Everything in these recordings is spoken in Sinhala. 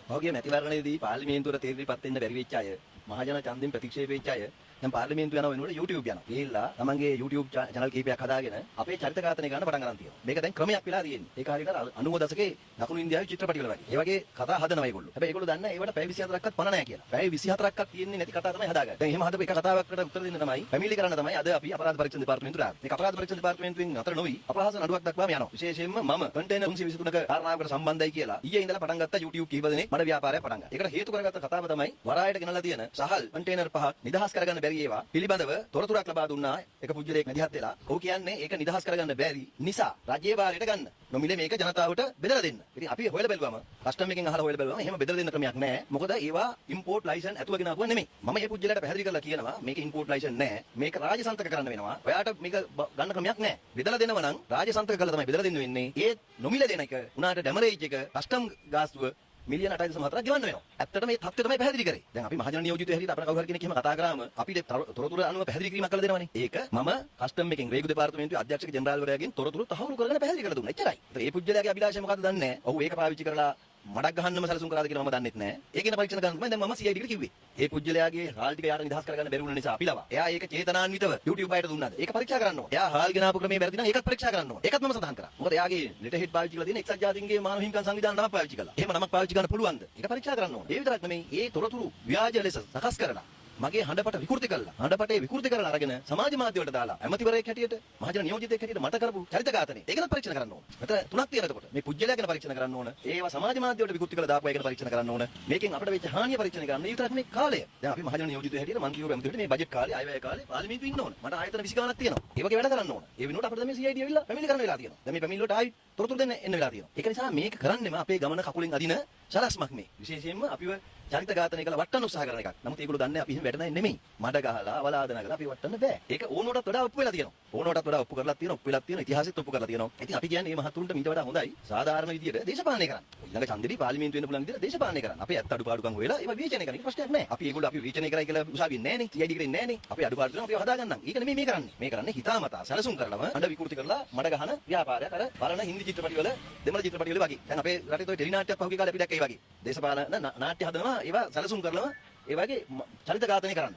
ඔහුගේ මැතිවරණයේදී පාර්ලිමේන්තුවට තීරණයපත් වෙන්න බැරි වෙච්ච අය, මහජන ඡන්දෙන් ප්‍රතික්ෂේප වෙච්ච අය දැන් පාර්ලිමේන්තුව යනවා වෙනකොට YouTube යනවා. ගිහිල්ලා තමන්ගේ YouTube channel කීපයක් හදාගෙන අපේ චරිත ඝාතනය ගන්න පටන් ගන්න තියෙනවා. මේක දැන් ක්‍රමයක් වෙලා තියෙන්නේ. ඒක හරියට 90 දශකයේ දකුණු ඉන්දියාවේ චිත්‍රපටි වල වගේ. ඒ වගේ කතා හදනවා ඒගොල්ලෝ. හැබැයි ඒගොල්ලෝ දන්නේ ඒවට පැය 24ක්වත් පණ නැහැ කියලා. පැය 24ක්වත් තියෙන්නේ නැති කතා තමයි හදාගන්නේ. දැන් එහෙම හදපු එක කතාවකට උත්තර දෙන්න තමයි ෆැමිලි කරන්න තමයි අද අපි අපරාධ පරීක්ෂණ දෙපාර්තමේන්තුවට ආවේ. මේක අපරාධ පරීක්ෂණ දෙපාර්තමේන්තුවෙන් අතර නොවි අපහාස නඩුවක් දක්වාම යනවා. විශේෂයෙන්ම මම කන්ටේනර් 323ක කාරණාවකට සම්බන්ධයි කියලා ඊයේ ඉඳලා පටන් ගත්ත YouTube කීප දෙනෙක් මඩ ව්‍යාපාරයක් පටන් ගත්තා. ඒකට හේතු කරගත්ත කතාව තමයි වරායට ගෙනලා තියෙන සහල් කන්ටේනර් 5ක් නිදහස් කරගන්න බැරි ඒවා පිළිබඳව තොරතුරක් ලබා දුන්නා. එක පුජ්‍යලයක් මැදිහත් වෙලා. ඔහු කියන්නේ ඒක නිදහස් කරගන්න බැරි නිසා රජයේ භාරයට ගන්න. නොමිලේ මේක ජනතාවට බෙදලා දෙන්න. ඉතින් අපි හොයලා බැලුවම කස්ටම් එකෙන් අහලා හොයලා බැලුවම එහෙම බෙදලා දෙන්න ක්‍රමයක් නැහැ. මොකද ඒවා ඉම්පෝට් ලයිසන් ඇතුවගෙන ආපුවා නෙමෙයි. මම මේ පුජ්‍යලයට පැහැදිලි කරලා කියනවා මේක ඉම්පෝට් ලයිසන් නැහැ. මේක රාජසන්තක කරන්න වෙනවා. ඔයාට මේක ගන්න ක්‍රමයක් නැහැ. බෙදලා දෙනව නම් රාජසන්තක කරලා තමයි බෙදලා දෙන්න වෙන්නේ. ඒ නොමිලේ දෙන එක උනාට ඩැමරේජ් එක කස්ටම් ගාස්තුව මිලියන 8.4ක් ගෙවන්න වෙනවා. ඇත්තටම මේ තත්ත්වය තමයි පැහැදිලි කරේ. දැන් අපි මහජන නියෝජිතය හැටියට අපේ කවුරු හරි කෙනෙක් එහෙම කතා කරාම අපිට තොරතුරු අනුව පැහැදිලි කිරීමක් කළ දෙනවනේ. ඒක මම කස්ටම් එකෙන් රේගු දෙපාර්තමේන්තුවේ අධ්‍යක්ෂක ජෙනරාල්වරයාගෙන් තොරතුරු තහවුරු කරගෙන පැහැදිලි කරලා දුන්නා. එච්චරයි. ඒ පුජ්‍යලයාගේ අභිලාෂය මොකද්ද දන්නේ නැහැ. ඔහු ඒක පාවිච්චි කරලා මඩක් ගහන්නම සැලසුම් කරාද කියලා මම දන්නෙත් නැහැ. ඒකේන පරීක්ෂණ කරන්න තමයි දැන් මම CID එකට කිව්වේ. ඒ පුජ්‍යලයාගේ හාල් ටික යාට නිදහස් කරගන්න බැරි වුණ නිසා අපි ලවා. එයා ඒක චේතනාන්විතව YouTube අයට දුන්නාද? ඒක පරීක්ෂා කරන්න ඕනේ. එයා හාල් ගෙනාපු ක්‍රමයේ වැරදි නම් ඒකත් පරීක්ෂා කරන්න ඕනේ. ඒකත් මම සඳහන් කරා. මොකද එයාගේ ලෙටර් හෙඩ් පාවිච්චි කරලා තියෙන එක්සත් ජාතීන්ගේ මානව හිමිකම් සංවිධාන නමක් පාවිච්චි කළා. එහෙම නමක් පාවිච්චි කරන්න පුළුවන්ද? ඒක පරීක්ෂා කරන්න ඕනේ. ඒ විතරක් නෙමෙයි. ඒ තොරතුරු ව්‍යාජ ලෙස සකස් කරලා මගේ හඬපට විකෘති කළා. හඬපටේ විකෘති කරලා අරගෙන සමාජ මාධ්‍ය වලට දාලා ඇමතිවරයෙක් හැටියට මහජන නියෝජිතයෙක් හැටියට මට කරපු චරිත ඝාතනය. ඒකත් පරීක්ෂණ කරන්න ඕන. මෙතන තුනක් තියෙනවා එතකොට. මේ පුජ්‍යලයා ගැන පරීක්ෂණ කරන්න ඕන. ඒවා සමාජ මාධ්‍ය වලට විකෘති කරලා දාපු අය ගැන පරීක්ෂණ කරන්න ඕන. මේකෙන් අපිට වෙච්ච හානිය පරීක්ෂණ කරන්න. ඒ විතරක් මේ කාලය. දැන් අපි මහජන නියෝජිතයෙක් හැටියට මන්ත්‍රීවරු ඇමතිවරු මේ බජට් කාලේ අයවැය කාලේ පාර්ලිමේන්තුවේ ඉන්න ඕන. මට ආයතන 20 ගණනක් තියෙනවා. ඒ වගේ වැඩ කරන්න ඕන. ඒ වෙනුවට අපිට මේ CID ඇවිල්ලා පැමිණිලි කරන්න වෙලා තියෙනවා. දැන් මේ පැමිණිලි වලට ආයි තොරතුරු දෙන්න එන්න වෙලා තියෙනවා. ඒක නිසා මේක කරන්නෙම අපේ ගමන කකුලෙන් අදින සලස්මක් මේ. විශේෂයෙන්ම අපිව චරිත ඝාතනය කළ වටන්න උත්සාහ කරන එකක්. නමුත් ඒගොල්ලෝ දන්නේ අපි එහෙම වැඩ නැහැ නෙමෙයි. මඩ ගහලා අවලාදන කරලා අපි වටන්න බෑ. ඒක ඕනෝටත් වඩා ඔප්පු වෙලා තියෙනවා. ඕනෝටත් වඩා ඔප්පු කරලා තියෙනවා. ඔප්පු වෙලා තියෙනවා. ඉතිහාසෙත් ඔප්පු කරලා තියෙනවා. ඉතින් අපි කියන්නේ මේ මහතුරුන්ට මීට වඩා හොඳයි සාධාරණ විදියට දේශපාලනය කරන්න. ඊළඟ ඡන්දෙදී පාර්ලිමේන්තුව වෙන්න පුළුවන් විදියට දේශපාලනය කරන්න. අපේ ඇත්ත අඩුපාඩුකම් හොයලා ඒවා විචනය කරන්න. ඒක ප්‍රශ්නයක් නැහැ. අපි ඒගොල්ලෝ අපි විචනය කරයි කියලා උසාවියෙන් නැහනේ. CID කරේ නැහනේ. අපි අඩුපාඩු කරනවා අපි හදාගන්නම්. ඒක නෙමෙයි මේ කරන්නේ. මේ කරන්නේ හිතාමතා සැලසුම් කරලම අඬ විකෘති කරලා මඩ ගහන ව්‍යාපාරයක් අර බලන හින්දි චිත්‍රපටි වල දෙමළ චිත්‍රපටි වල වගේ. දැන් අපේ රටේ toy ටෙලි නාට්‍යයක් පහුගිය කාලේ අපි දැක්කේ ඒ වගේ. දේශපාලන නාට්‍ය හදනවා ඒවා සැලසුම් කරලම ඒ වගේ චරිත ඝාතනය කරන්න.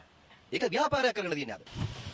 ඒක ව්‍යාපාරයක් කරගෙන තියෙනවා අද.